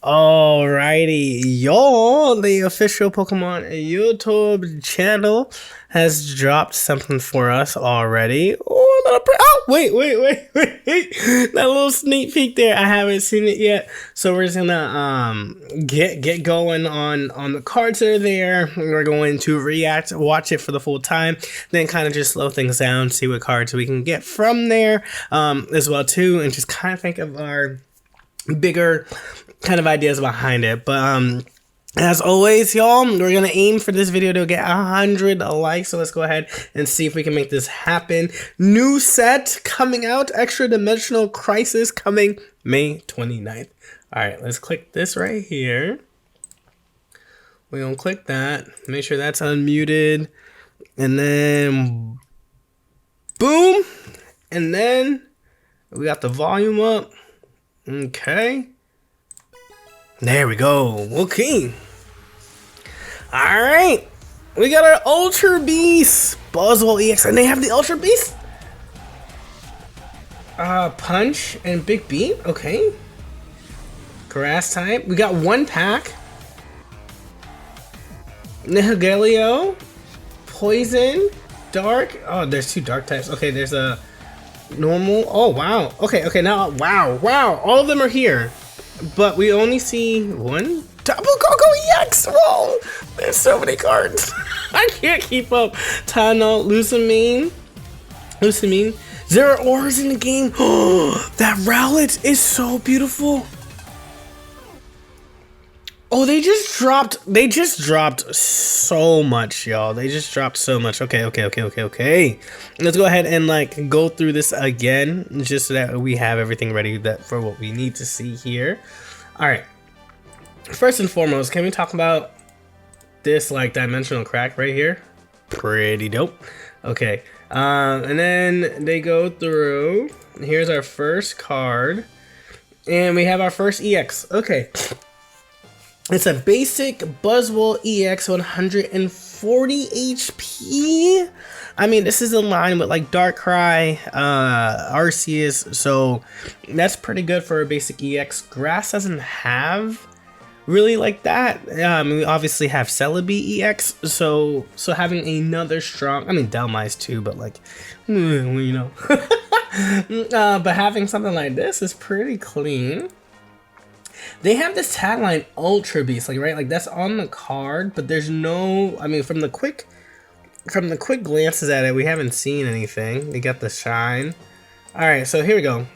Alrighty, y'all, the official Pokemon YouTube channel has dropped something for us already. Wait. That little sneak peek there, I haven't seen it yet. So we're just gonna get going on the cards that are there. We're going to watch it for the full time, then kind of just slow things down, see what cards we can get from there as well too, and just kind of think of our bigger kind of ideas behind it. But as always, y'all, we're gonna aim for this video to get 100 likes, so let's go ahead and see if we can make this happen. New set coming out, Extradimensional Crisis, coming May 29th. All right, let's click this right here. We're gonna click that, make sure that's unmuted, and then boom, and then we got the volume up. Okay, there we go. Okay, all right, we got our Ultra Beast Buzzwole EX, and they have the Ultra Beast Punch and Big Beat. Okay, grass type. We got one pack. Nihilgaleo, Poison, Dark. Oh, there's two dark types. Okay, there's a normal. Oh wow. Okay, now wow, all of them are here, but we only see one double Coco EX. Whoa, there's so many cards. I can't keep up. Tunnel, Lusamine, Zero Auras in the game. Oh, that Rowlet is so beautiful. Oh, they just dropped so much, y'all. They just dropped so much. Okay. Let's go ahead and like go through this again, just so that we have everything ready for what we need to see here. All right. First and foremost, can we talk about this like dimensional crack right here? Pretty dope. Okay. And then they go through. Here's our first card, and we have our first EX. Okay. It's a basic Buzzwole EX, 140 HP. I mean, this is in line with like Darkrai, Arceus, so that's pretty good for a basic EX. Grass doesn't have really like that. We obviously have Celebi EX, so having another strong, I mean Delmise too, but like, you know, but having something like this is pretty clean. They have this tagline Ultra Beast, like right, like that's on the card, but there's no, I mean, from the quick glances at it, we haven't seen anything. They got the shine. All right, so here we go.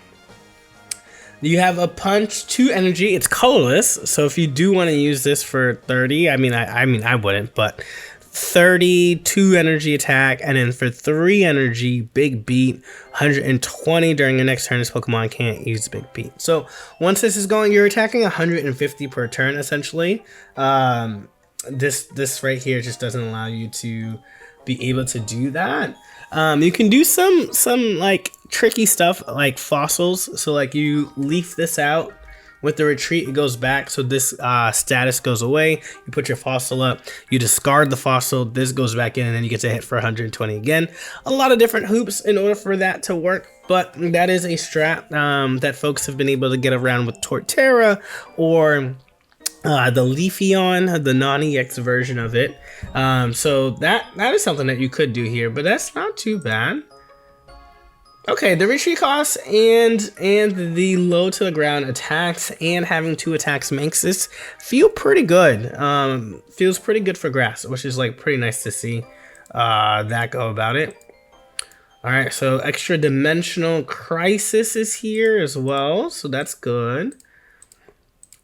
You have a punch, 2 energy. It's colorless, so if you do want to use this for 30, I mean I wouldn't, but 32 energy attack, and then for 3 energy, Big Beat, 120 during your next turn. This Pokemon can't use Big Beat. So once this is going, you're attacking 150 per turn, essentially. This right here just doesn't allow you to be able to do that. You can do some like tricky stuff like fossils. So like you leaf this out. With the retreat, it goes back, so this status goes away. You put your fossil up, you discard the fossil, this goes back in, and then you get to hit for 120 again. A lot of different hoops in order for that to work, but that is a strat that folks have been able to get around with Torterra or the Leafeon, the non-EX version of it. So that is something that you could do here, but that's not too bad. Okay, the retreat cost and the low to the ground attacks and having 2 attacks makes this feel pretty good. Feels pretty good for grass, which is like pretty nice to see that go about it. All right, so Extradimensional Crisis is here as well, so that's good.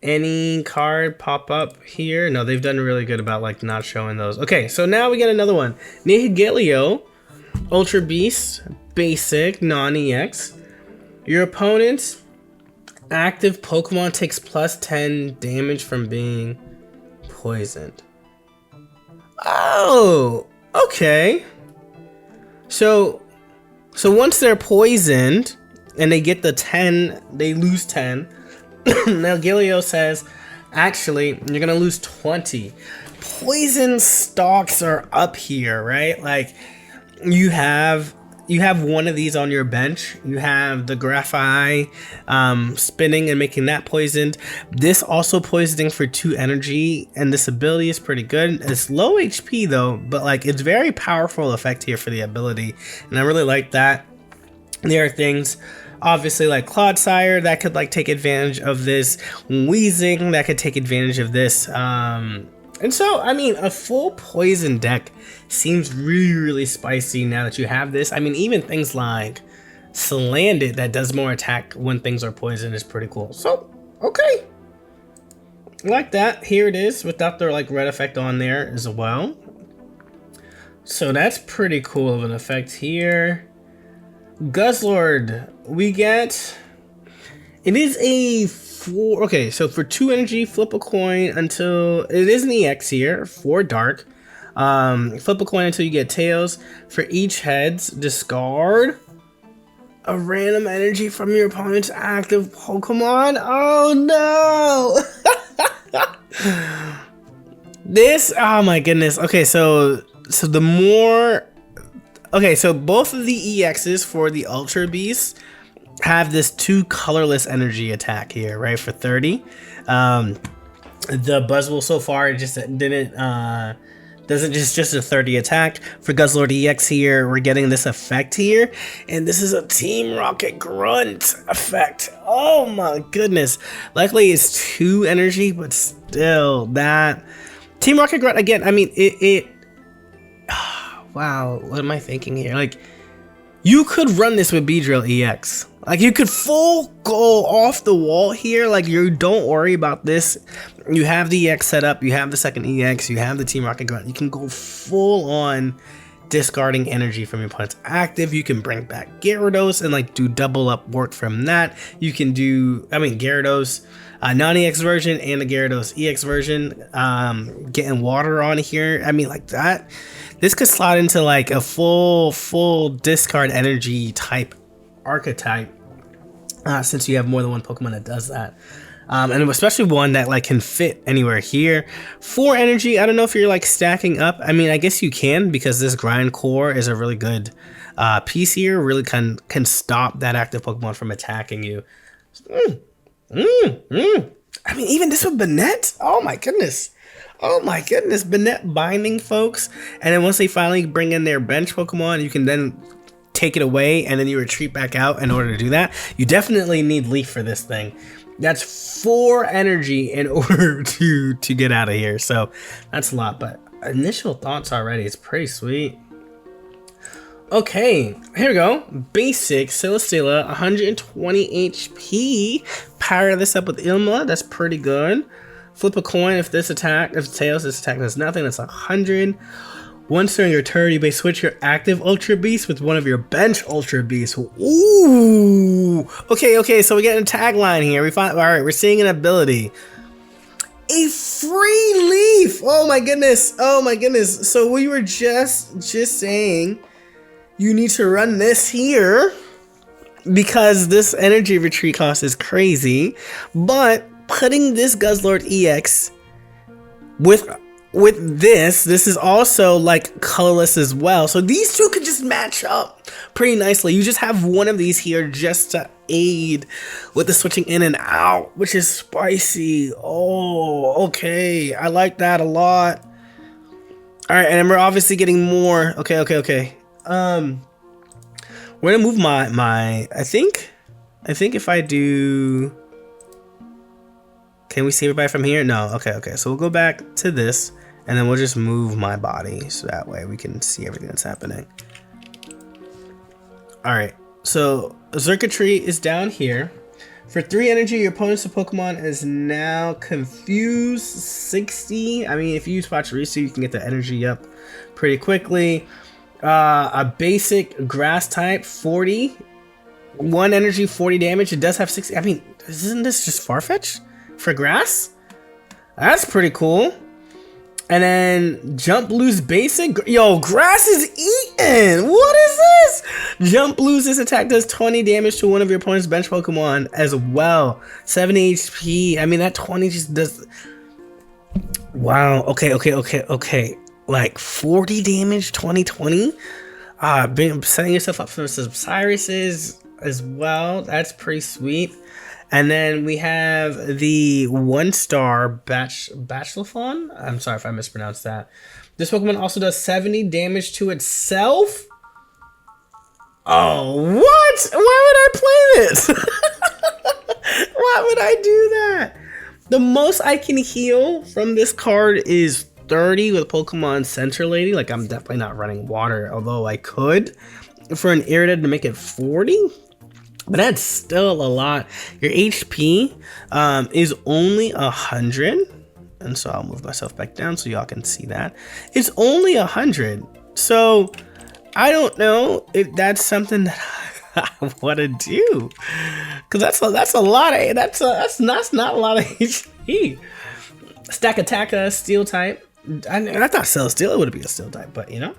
Any card pop up here? No, they've done really good about like not showing those. Okay, so now we get another one. Nihilgaleo, Ultra Beast, basic, non-EX. Your opponent's active Pokemon takes plus 10 damage from being poisoned. Oh, okay. So once they're poisoned and they get the 10, they lose 10. Nihilgaleo says, actually, you're gonna lose 20. Poison stocks are up here, right? Like you have you have one of these on your bench. You have the Graphi spinning and making that poisoned. This also poisoning for 2 energy, and this ability is pretty good. It's low HP though, but like it's very powerful effect here for the ability, and I really like that. There are things obviously like Clodsire that could like take advantage of this, Wheezing that could take advantage of this, and so I mean a full poison deck seems really spicy now that you have this. I mean even things like Slanded that does more attack when things are poisoned is pretty cool. So okay, like that. Here it is without the like red effect on there as well. So that's pretty cool of an effect here. Guzzlord, we get, it is a 4, okay, so for 2 energy, flip a coin until, it is an EX here, 4 dark. Flip a coin until you get tails. For each heads, discard a random energy from your opponent's active Pokemon. Oh no! This, oh my goodness. Okay, so the more, okay, so both of the EXs for the Ultra Beasts have this 2 colorless energy attack here, right, for 30. The Buzzwole so far just didn't, doesn't just a 30 attack. For Guzzlord EX here, we're getting this effect here, and this is a Team Rocket Grunt effect. Oh my goodness. Luckily it's 2 energy, but still, that Team Rocket Grunt, again, I mean, wow, what am I thinking here? Like, you could run this with Beedrill EX. Like, you could full go off the wall here. Like, you don't worry about this. You have the EX set up. You have the second EX. You have the Team Rocket Grunt. You can go full on discarding energy from your opponent's active. You can bring back Gyarados and, like, do double up work from that. You can do, I mean, Gyarados non-EX version and the Gyarados EX version. Getting water on here. I mean, like that. This could slot into like a full discard energy type archetype, since you have more than one Pokemon that does that, and especially one that like can fit anywhere here. 4 energy, I don't know if you're like stacking up. I mean, I guess you can, because this Grind Core is a really good piece here. Really can stop that active Pokemon from attacking you. I mean, even this with Banette, oh my goodness, Banette binding, folks. And then once they finally bring in their bench Pokemon, you can then take it away, and then you retreat back out in order to do that. You definitely need Leaf for this thing. That's 4 energy in order to get out of here. So that's a lot, but initial thoughts already, it's pretty sweet. Okay, here we go. Basic Celesteela, 120 HP. Power this up with Ilma, that's pretty good. Flip a coin. If tails, this attack does nothing. That's 100. Once during your turn, you may switch your active Ultra Beast with one of your bench Ultra Beasts. Ooh. Okay, so we get a tagline here. All right, we're seeing an ability. A free Leaf. Oh my goodness. So we were just saying you need to run this here because this energy retreat cost is crazy, but putting this Guzzlord EX with this is also like colorless as well, so these two could just match up pretty nicely. You just have one of these here just to aid with the switching in and out, which is spicy. Oh, okay, I like that a lot. All right, and then we're obviously getting more. Okay. We're gonna move my I think if I do, can we see everybody from here? No. Okay, so we'll go back to this, and then we'll just move my body so that way we can see everything that's happening. All right, so Circuitry is down here. For 3 energy, your opponent's Pokemon is now confused 60. I mean, if you use Pachirisu, you can get the energy up pretty quickly. A basic grass type, 40. 1 energy, 40 damage. It does have 60. I mean, isn't this just Farfetch for grass? That's pretty cool. And then Jump Blue's basic. Yo, grass is eaten. What is this? Jump Blue's this attack does 20 damage to one of your opponent's bench Pokemon as well. 70 HP. I mean, that 20 just does. Wow. Okay. Like 40 damage, 20. Being setting yourself up for some Cyrus's as well. That's pretty sweet. And then we have the 1-star Bachelofon. I'm sorry if I mispronounced that. This Pokemon also does 70 damage to itself. Oh, what? Why would I play this? Why would I do that? The most I can heal from this card is 30 with Pokemon Center Lady. Like, I'm definitely not running water, although I could. For an Irida to make it 40? But that's still a lot. Your HP is only 100. And so I'll move myself back down so y'all can see that. It's only 100. So I don't know if that's something that I want to do. Because that's a lot of, that's not a lot of HP. Stack Attack, Steel type. I thought Celesteela would be a Steel type, but you know.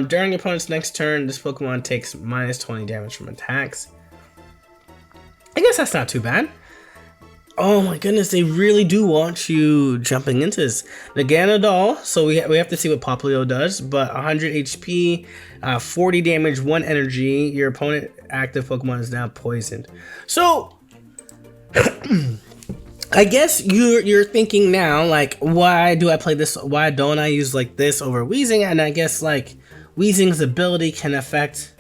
During your opponent's next turn, this Pokemon takes minus 20 damage from attacks. I guess that's not too bad. Oh my goodness, they really do want you jumping into this. Naganadol, so we have to see what Popplio does, but 100 HP, 40 damage, 1 energy. Your opponent active Pokemon is now poisoned. So, I guess you're thinking now, like, why do I play this? Why don't I use like this over Weezing? And I guess like Weezing's ability can affect,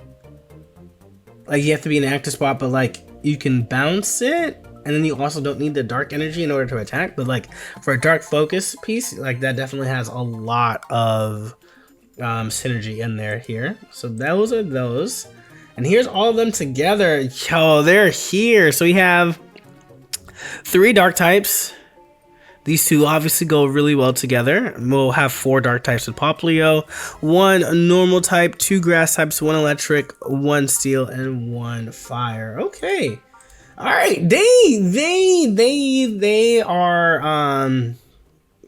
like, you have to be in an active spot, but like you can bounce it, and then you also don't need the dark energy in order to attack. But like for a dark focus piece, like that definitely has a lot of synergy in there here. So those are those, and here's all of them together. Yo, they're here. So we have 3 dark types. These two obviously go really well together. We'll have 4 dark types with Popplio, 1 normal type, 2 grass types, 1 electric, 1 steel, and 1 fire. Okay. All right. They are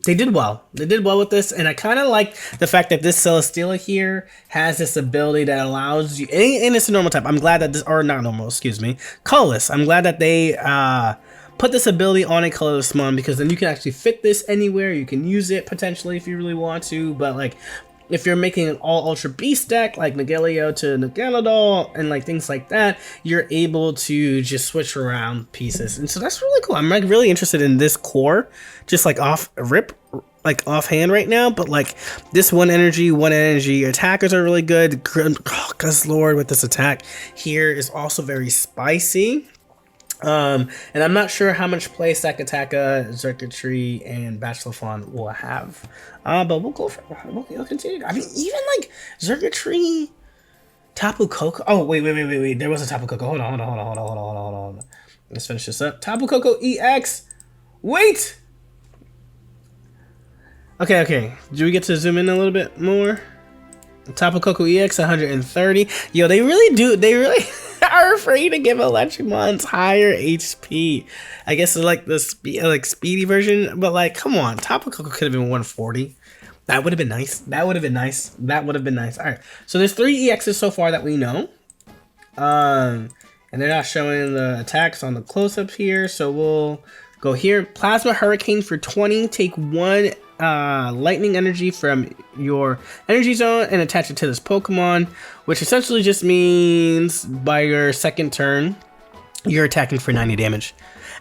they did well. They did well with this, and I kind of like the fact that this Celesteela here has this ability that allows you, and it's a normal type. I'm glad that this, or not normal, excuse me, colorless. I'm glad that they put this ability on a colorless mon, because then you can actually fit this anywhere. You can use it potentially if you really want to, but like if you're making an all ultra beast deck like Nagaleo to Naganadol and like things like that, you're able to just switch around pieces, and so that's really cool. I'm like really interested in this core, just like offhand right now, but like this 1 energy attackers are really good. Cause Lord with this attack here is also very spicy. And I'm not sure how much play Sakataka, Circuitry, and Bachelofon will have. But we'll go for we'll continue. I mean, even like Circuitry, Tapu Koko. Oh, wait. There was a Tapu Koko. Hold on. Let's finish this up. Tapu Koko EX. Wait! Okay. Do we get to zoom in a little bit more? Tapu Koko EX 130. Yo, they really are afraid to give Electromons higher HP. I guess it's like the speedy version, but like, come on, Tapu Koko could have been 140. That would have been nice. All right, so there's 3 EXs so far that we know, and they're not showing the attacks on the close-up here, so we'll go here. Plasma Hurricane for 20. Take 1 lightning energy from your energy zone and attach it to this Pokemon, which essentially just means by your second turn you're attacking for 90 damage.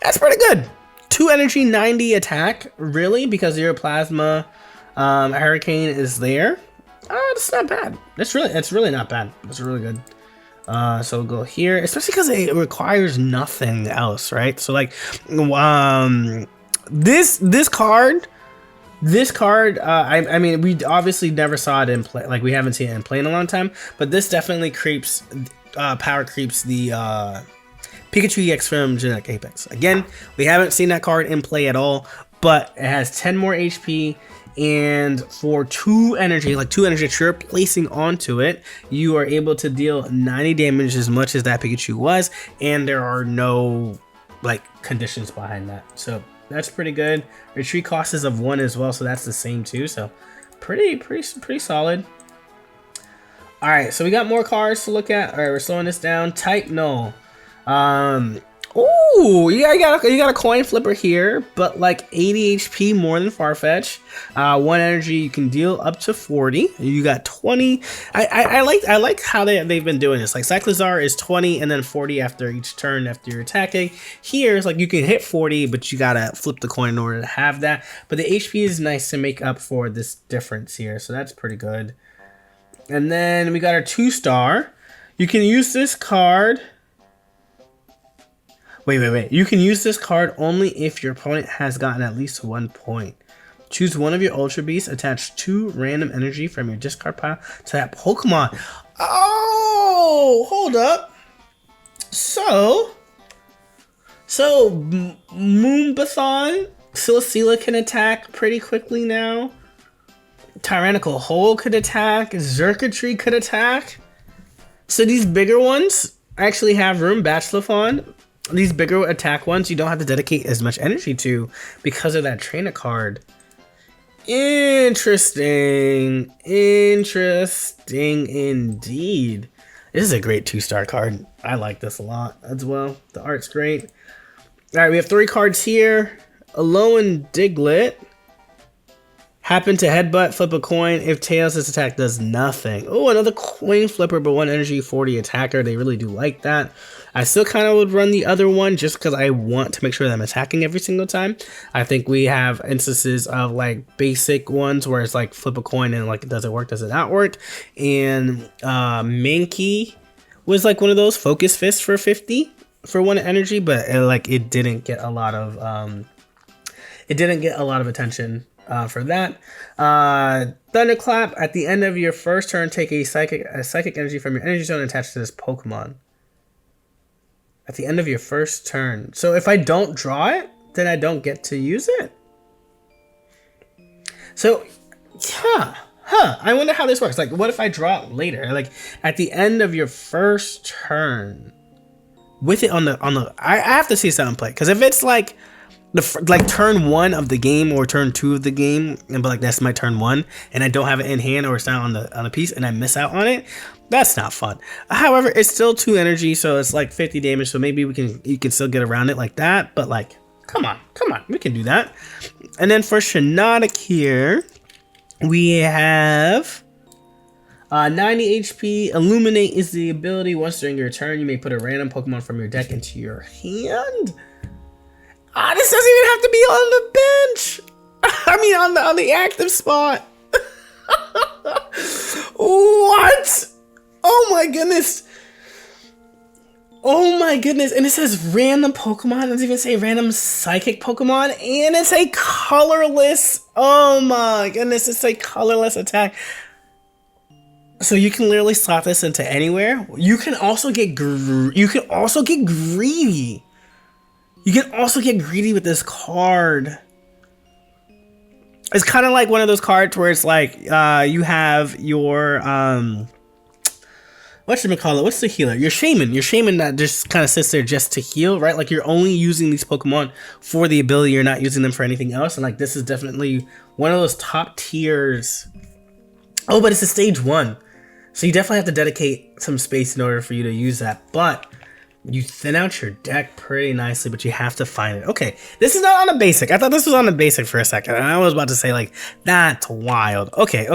That's pretty good. 2 energy, 90 attack, really, because your Plasma Hurricane is there. It's not bad. It's really not bad. It's really good. So we'll go here, especially because it requires nothing else, right? So like this card, I mean, we obviously never saw it in play. Like, we haven't seen it in play in a long time. But this definitely power creeps the Pikachu EX from Genetic Apex. Again, we haven't seen that card in play at all. But it has 10 more HP. And for 2 energy that you're placing onto it, you are able to deal 90 damage as much as that Pikachu was. And there are no, like, conditions behind that. So that's pretty good. Retreat cost is of 1 as well, so that's the same too. So pretty solid. All right, so we got more cards to look at. All right, we're slowing this down. Type Null. Ooh, yeah, you got a coin flipper here, but like 80 HP more than Farfetch. 1 energy you can deal up to 40. You got 20. I like how they've been doing this. Like Cyclizar is 20 and then 40 after each turn after you're attacking. Here it's like you can hit 40, but you gotta flip the coin in order to have that. But the HP is nice to make up for this difference here, so that's pretty good. And then we got our 2-star. You can use this card. Wait. You can use this card only if your opponent has gotten at least 1 point. Choose one of your Ultra Beasts, attach 2 random energy from your discard pile to that Pokemon. Oh, hold up. So Moonbathon, Silicila can attack pretty quickly now. Tyrannical Hole could attack. Xurkitree could attack. So these bigger ones actually have room. Bachelorphon. These bigger attack ones, you don't have to dedicate as much energy to because of that trainer card. Interesting. Interesting indeed. This is a great 2-star card. I like this a lot as well. The art's great. All right, we have 3 cards here. Alolan Diglett. Happen to headbutt, flip a coin. If tails, this attack does nothing. Oh, another coin flipper, but 1 energy, 40 attacker. They really do like that. I still kind of would run the other one just because I want to make sure that I'm attacking every single time. I think we have instances of like basic ones where it's like flip a coin and like does it work, does it not work? And Mankey was like one of those focus fists for 50 for 1 energy, but it didn't get a lot of attention. For that, Thunderclap. At the end of your first turn, take a psychic energy from your energy zone and attach to this Pokemon. At the end of your first turn. So if I don't draw it, then I don't get to use it. So, I wonder how this works. Like, what if I draw it later? Like, at the end of your first turn, with it on the, I have to see something play. Because if it's like turn 1 of the game or turn 2 of the game, and but like that's my turn 1, and I don't have it in hand or it's not on the piece, and I miss out on it, that's not fun. However, it's still 2 energy, so it's like 50 damage. So maybe you can still get around it like that. But like, come on, we can do that. And then for Shiinotic here, we have 90 HP. Illuminate is the ability. Once during your turn, you may put a random Pokemon from your deck into your hand. This doesn't even have to be on the bench. I mean, on the active spot. What? Oh my goodness. Oh my goodness. And it says random Pokemon. It doesn't even say random psychic Pokemon. And it's a colorless. Oh my goodness. It's a colorless attack. So you can literally slot this into anywhere. You can also get greedy. You can also get greedy with this card. It's kind of like one of those cards where it's like you have your whatchamacallit, what's the healer? Your shaman that just kind of sits there just to heal, right? Like you're only using these Pokemon for the ability, you're not using them for anything else. And like this is definitely one of those top tiers. Oh, but it's a stage 1. So you definitely have to dedicate some space in order for you to use that. But you thin out your deck pretty nicely, but you have to find it. Okay, this is not on a basic. I thought this was on a basic for a second, and I was about to say like that's wild. Okay.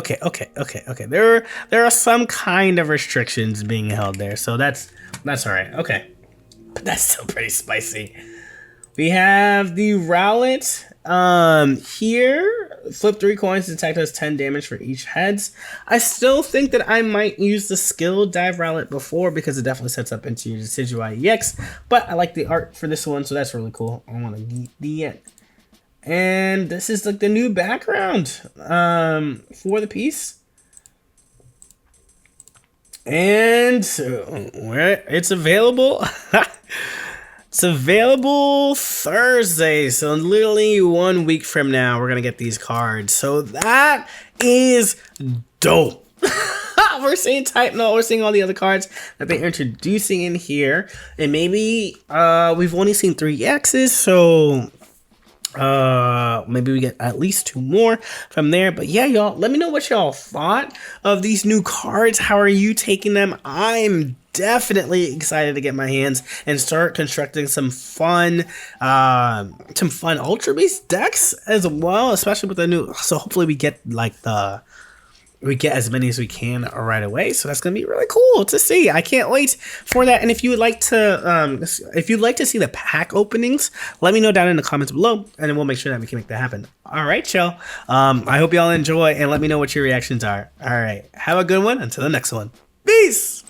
There are some kind of restrictions being held there, so that's all right. Okay, but that's still pretty spicy. We have the Rowlet here. Flip 3 coins, attack does 10 damage for each heads. I still think that I might use the skill dive Rowlet before because it definitely sets up into your Decidueye EX, but I like the art for this one, so that's really cool. I want to get the and this is like the new background for the piece. And it's available. It's available Thursday, so literally 1 week from now, we're gonna get these cards. So that is dope. We're seeing Type Note, we're seeing all the other cards that they're introducing in here, and maybe we've only seen 3 X's, so maybe we get at least 2 more from there. But yeah, y'all, let me know what y'all thought of these new cards. How are you taking them? I'm definitely excited to get my hands and start constructing some fun Ultra Beast decks as well, especially with the new. So hopefully we get like we get as many as we can right away. So that's gonna be really cool to see. I can't wait for that. And if you would like to, see the pack openings, let me know down in the comments below, and then we'll make sure that we can make that happen. All right, y'all. I hope y'all enjoy, and let me know what your reactions are. All right, have a good one. Until the next one. Peace.